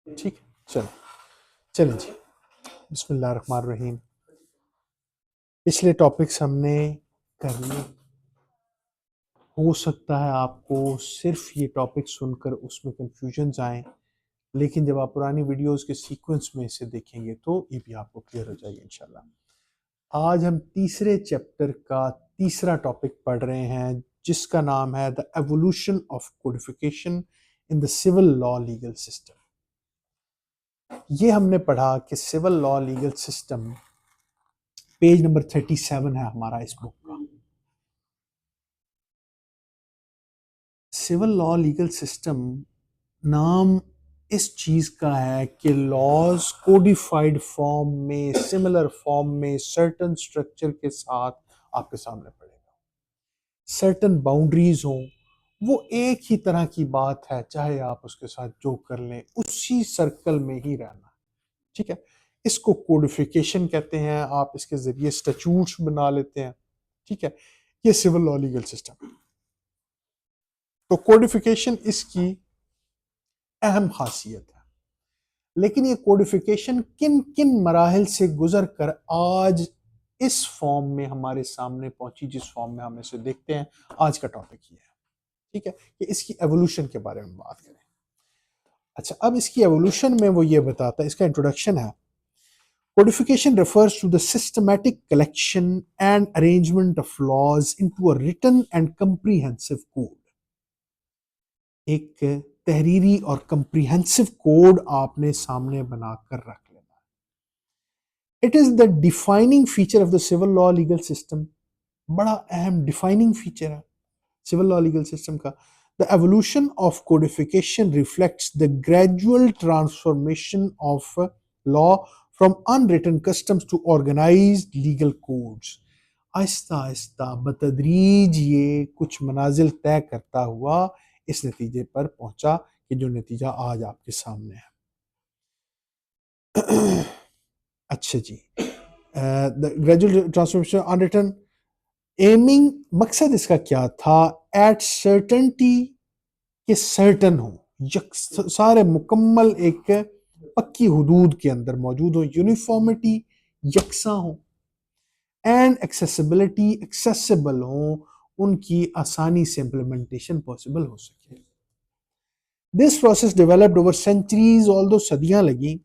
ٹھیک ہے، چلیں جی، بسم اللہ الرحمن الرحیم. پچھلے ٹاپکس ہم نے کر لیے. ہو سکتا ہے آپ کو صرف یہ ٹاپک سن کر اس میں کنفیوژنز آئیں، لیکن جب آپ پرانی ویڈیوز کے سیکوینس میں اسے دیکھیں گے تو یہ بھی آپ کو کلیئر ہو جائے گا انشاءاللہ. آج ہم تیسرے چیپٹر کا تیسرا ٹاپک پڑھ رہے ہیں جس کا نام ہے the evolution of codification in the civil law legal system. یہ ہم نے پڑھا کہ civil law legal system page number 37 ہے ہمارا اس بک کا. سول لا لیگل سسٹم نام اس چیز کا ہے کہ لاز کوڈیفائیڈ فارم میں، سملر فارم میں، سرٹن اسٹرکچر کے ساتھ آپ کے سامنے پڑے گا. سرٹن باؤنڈریز ہوں، وہ ایک ہی طرح کی بات ہے، چاہے آپ اس کے ساتھ جو کر لیں اسی سرکل میں ہی رہنا. ٹھیک ہے، اس کو کوڈیفیکیشن کہتے ہیں. آپ اس کے ذریعے اسٹیچوٹس بنا لیتے ہیں. ٹھیک ہے، یہ سول لا لیگل سسٹم. تو کوڈیفیکیشن اس کی اہم خاصیت ہے. لیکن یہ کوڈیفیکیشن کن کن مراحل سے گزر کر آج اس فارم میں ہمارے سامنے پہنچی جس فارم میں ہم اسے دیکھتے ہیں. آج کا ٹاپک یہ ہے. ٹھیک ہے، کہ اس کی ایوولوشن کے بارے میں بات کریں. اچھا، اب اس کی ایوولوشن میں وہ یہ بتاتا ہے، اس کا انٹروڈکشن ہے. Codification refers to the systematic collection and arrangement of laws into a written and comprehensive code. ایک تحریری اور کمپریہنسو کوڈ آپ نے سامنے بنا کر رکھ لینا. It is the defining feature of the civil law legal system. بڑا اہم ڈیفائننگ فیچر ہے civil law legal system کا. The evolution of codification reflects the gradual transformation of law from unwritten customs to organized legal codes. آہستہ آہستہ بتدریج یہ کچھ منازل طے کرتا ہوا اس نتیجے پر پہنچا کہ جو نتیجہ آج آپ کے سامنے ہے. اچھا جی، گریجویل ٹرانسفارمیشن انریٹن ایمنگ، مقصد اس کا کیا تھا؟ ایٹ سرٹنٹی کہ سرٹن ہوں، سارے مکمل ایک پکی حدود کے اندر موجود ہوں، یونیفارمٹی یکساں ہوں، اینڈ ایکسیسیبلٹی ایکسیسیبل ہوں، ان کی آسانی سے امپلیمنٹیشن پاسبل ہو سکے. This process developed over centuries, آلدو صدیاں لگیں،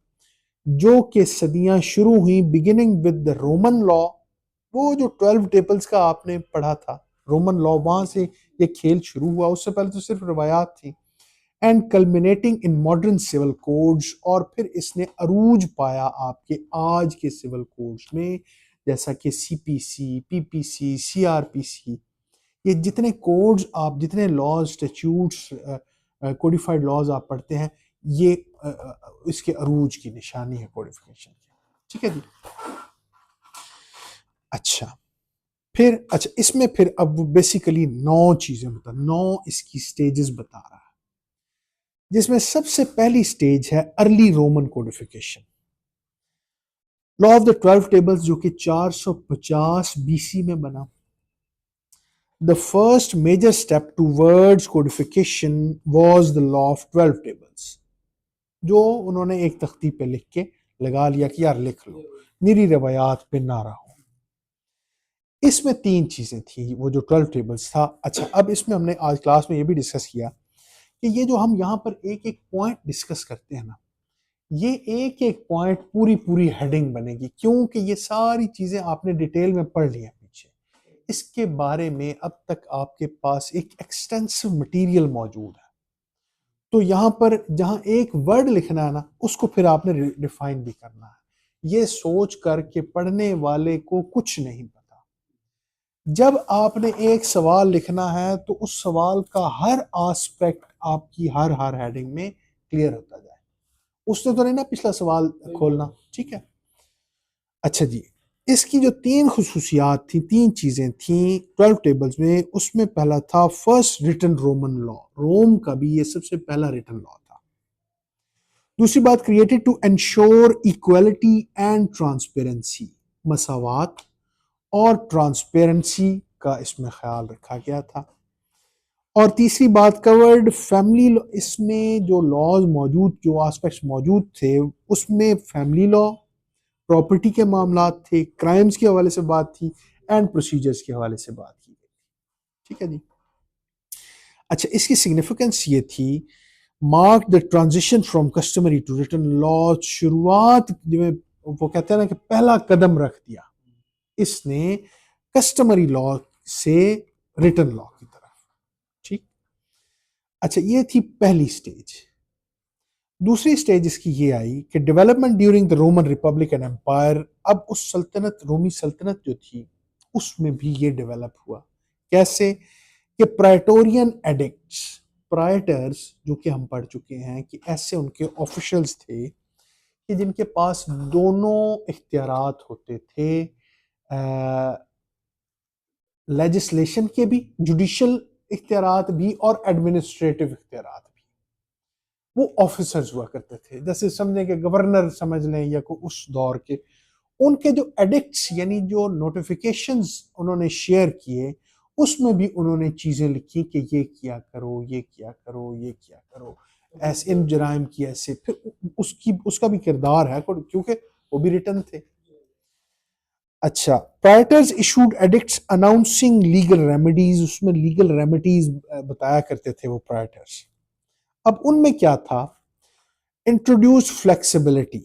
جو کہ صدیاں شروع ہوئیں بگننگ ود دا رومن لا. وہ جو 12 ٹیبلز کا آپ نے پڑھا تھا، رومن لا، وہاں سے یہ کھیل شروع ہوا. اس سے پہلے تو صرف روایات تھیں. And culminating in modern civil codes, اور پھر اس نے عروج پایا آپ کے آج کے سول کوڈز میں، جیسا کہ سی پی سی، پی پی سی، سی آر پی سی. یہ جتنے کوڈز آپ، جتنے لاز، اسٹیچوٹس، کوڈیفائڈ لاز آپ پڑھتے ہیں، یہ اس کے عروج کی نشانی ہے کوڈیفیکیشن کی. ٹھیک ہے جی. اچھا اس میں پھر اب بیسیکلی 9 چیزیں بتا، 9 اس کی سٹیجز بتا رہا ہے، جس میں سب سے پہلی سٹیج ہے early Roman codification. Law of the 12 tables جو کہ 450 بی سی میں بنا. The first major step towards codification was the law of 12 tables، جو انہوں نے ایک تختی پہ لکھ کے لگا لیا کہ یار لکھ لو، میری روایات پہ نہ رہو. اس میں 3 چیزیں تھیں، وہ جو 12 ٹیبلز تھا. اچھا، اب اس میں ہم نے آج کلاس میں یہ بھی ڈسکس کیا کہ یہ جو ہم یہاں پر ایک ایک پوائنٹ ڈسکس کرتے ہیں نا، یہ ایک ایک پوائنٹ پوری ہیڈنگ بنے گی، کیونکہ یہ ساری چیزیں آپ نے ڈیٹیل میں پڑھ لی ہیں پیچھے. اس کے بارے میں اب تک آپ کے پاس ایک ایکسٹینسو مٹیریل موجود ہے. تو یہاں پر جہاں ایک ورڈ لکھنا ہے نا، اس کو پھر آپ نے ڈیفائن بھی کرنا ہے، یہ سوچ کر کہ پڑھنے والے کو کچھ نہیں پتا. جب آپ نے ایک سوال لکھنا ہے تو اس سوال کا ہر آسپیکٹ آپ کی ہر ہیڈنگ میں کلیئر ہوتا جائے. اس نے تو نہیں نا پچھلا سوال کھولنا. ٹھیک ہے. اچھا جی، اس کی جو 3 خصوصیات تھیں، 3 چیزیں تھیں 12 ٹیبلز میں. اس میں پہلا تھا فرسٹ ریٹن رومن لا، روم کا بھی یہ سب سے پہلا ریٹن لا تھا. دوسری بات، created to ensure equality and transparency, مساوات اور ٹرانسپیرنسی کا اس میں خیال رکھا گیا تھا. اور تیسری بات کورڈ فیملی، اس میں جو لاز موجود، جو آسپیکٹس موجود تھے اس میں فیملی لا، پراپرٹی کے معاملات تھے، کرائمز کے حوالے سے بات تھی، اینڈ پروسیجرز کے حوالے سے بات کی گئی. ٹھیک ہے جی. اچھا، اس کی سگنیفیکنس یہ تھی، mark the transition from customary to written law, شروعات جو وہ کہتے ہیں نا کہ پہلا قدم رکھ دیا اس نے کسٹمری لا سے ریٹن لا کی طرف. ٹھیک. اچھا، یہ تھی پہلی سٹیج. دوسری سٹیج اس کی یہ آئی کہ development during the Roman Republic and Empire. اب اس سلطنت، رومی سلطنت جو تھی اس میں بھی یہ ڈیولپ ہوا. کیسے کہ پرائٹورین ایڈکٹس، پرائٹرز جو کہ ہم پڑھ چکے ہیں کہ ایسے ان کے آفیشلز تھے کہ جن کے پاس دونوں اختیارات ہوتے تھے، لیجسلیشن کے بھی، جوڈیشل اختیارات بھی، اور ایڈمنسٹریٹو اختیارات بھی. وہ آفیسرز ہوا کرتے تھے، جیسے سمجھیں کہ گورنر سمجھ لیں یا کوئی اس دور کے. ان کے جو ایڈکٹس یعنی جو نوٹیفیکیشنز انہوں نے شیئر کیے اس میں بھی انہوں نے چیزیں لکھی کہ یہ کیا کرو، یہ کیا کرو، یہ کیا کرو، ایسے ان جرائم کی ایسے. پھر اس کا بھی کردار ہے کیونکہ وہ بھی ریٹن تھے. اچھا، praetors issued edicts announcing legal remedies, اس میں لیگل ریمیڈیز بتایا کرتے تھے وہ پرائٹرز. اب ان میں کیا تھا، انٹروڈیوس فلیکسیبلٹی.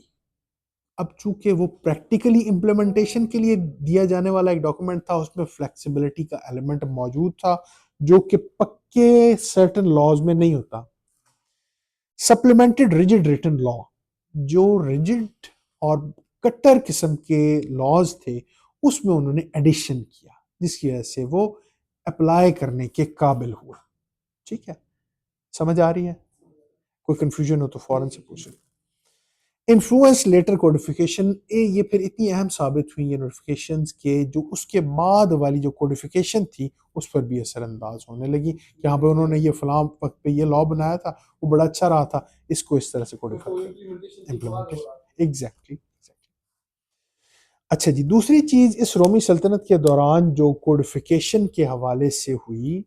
اب چونکہ وہ پریکٹیکلی امپلیمنٹیشن کے لیے دیا جانے والا ایک ڈاکومنٹ تھا، اس میں فلیکسیبلٹی کا ایلیمنٹ موجود تھا جو کہ پکے سرٹن لاز میں نہیں ہوتا. سپلیمنٹڈ ریجڈ ریٹن لا، جو ریجڈ اور کٹر قسم کے لاز تھے اس میں انہوں نے ایڈیشن کیا جس کی وجہ سے وہ اپلائی کرنے کے قابل ہوا. ٹھیک ہے، سمجھ آ رہی ہے؟ کوئی کنفیوژن ہو تو فوراً سے پوچھیں. انفلوئنس لیٹر کوڈیفیکیشن، یہ پھر اتنی اہم ثابت ہوئی یہ نوٹیفیکیشنز کے جو اس کے بعد والی جو کوڈیفیکیشن تھی اس پر بھی اثر انداز ہونے لگی کہ یہاں پہ انہوں نے یہ فلاں وقت پہ یہ لا بنایا تھا، وہ بڑا اچھا رہا تھا، اس کو اس طرح سے کوڈیفائی امپلیمنٹیشن. ایگزیکٹلی. اچھا جی، دوسری چیز اس رومی سلطنت کے دوران جو کوڈیفیکیشن کے حوالے سے ہوئی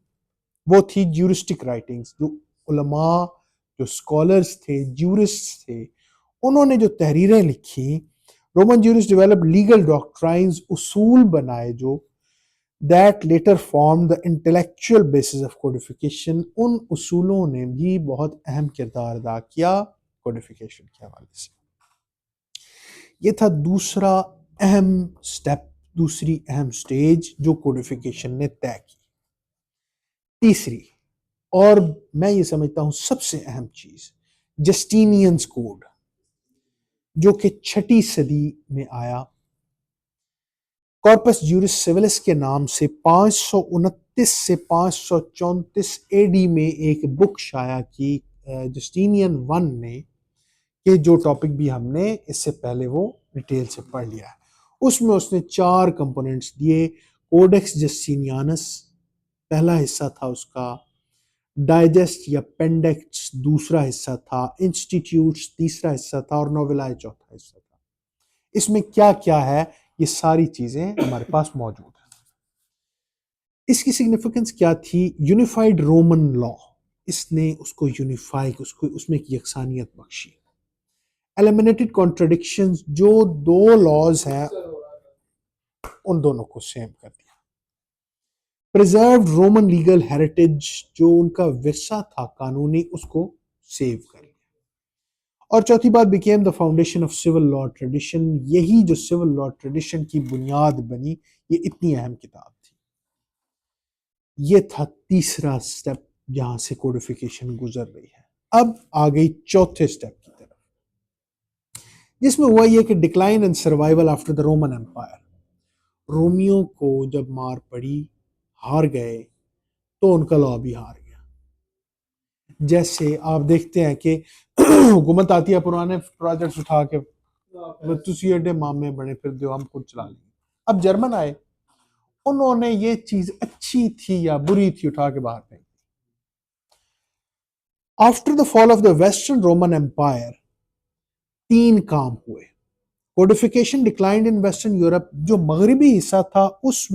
وہ تھی جیورسٹک رائٹنگز. جو علماء، جو اسکالرز تھے، جیورسٹ تھے، انہوں نے جو تحریریں لکھی، Roman jurist develop legal doctrines, اصول بنائے جو that later form the intellectual basis of codification. ان اصولوں نے بھی بہت اہم کردار ادا کیا کوڈیفیکیشن کے حوالے سے. یہ تھا دوسرا اہم سٹیپ، دوسری اہم سٹیج جو کوڈیفیکیشن نے طے کی. تیسری، اور میں یہ سمجھتا ہوں سب سے اہم چیز، جسٹینینز کوڈ جو کہ 6 صدی میں آیا. کارپس جیورس سیولس کے نام سے 529 سے 534 اے ڈی میں ایک بک شائع کی جسٹینین ون نے، کہ جو ٹاپک بھی ہم نے اس سے پہلے وہ ڈیٹیل سے پڑھ لیا ہے. اس میں اس نے 4 کمپوننٹس دیے. کوڈیکس جسٹینیانس پہلا حصہ تھا اس کا، ڈائجسٹ یا پینڈکٹس دوسرا حصہ تھا، انسٹیٹیوٹس تیسرا حصہ تھا، اور نوویلائے چوتھا حصہ تھا. اس میں کیا کیا ہے یہ ساری چیزیں ہمارے پاس موجود ہیں. اس کی سگنیفیکنس کیا تھی، یونیفائڈ رومن لا، اس نے اس کو یونیفائی، اس میں ایک یکسانیت بخشی. ایلیمنیٹڈ کانٹرڈکشنز، جو 2 لاز ہیں ان دونوں کو سیم کر دیا. پریزروڈ رومن لیگل ہیریٹیج، جو ان کا ورثہ تھا قانونی اس کو سیو کر لیا. اور چوتھی بات، became the foundation of civil law tradition, یہی جو سول لا ٹریڈیشن کی بنیاد بنی، یہ اتنی اہم کتاب تھی. یہ تھا تیسرا سٹیپ جہاں سے کوڈیفیکیشن گزر رہی ہے. اب آ گئی چوتھے سٹیپ کی طرف، جس میں ہوا یہ کہ decline and survival after the Roman empire. رومیوں کو جب مار پڑی، ہار گئے، تو ان کا لا بھی ہار گیا. جیسے آپ دیکھتے ہیں کہ حکومت آتی ہے پرانے پروجیکٹس اٹھا کے، تسی ایڈے مامے بنے پھر دیو ہم خود چلا لیں. اب جرمن آئے، انہوں نے یہ چیز اچھی تھی یا بری تھی اٹھا کے باہر پھینک. After the fall of the Western Roman Empire 3 کام ہوئے. Codification declined in Western Europe, جو مغربی حصہ تھا اس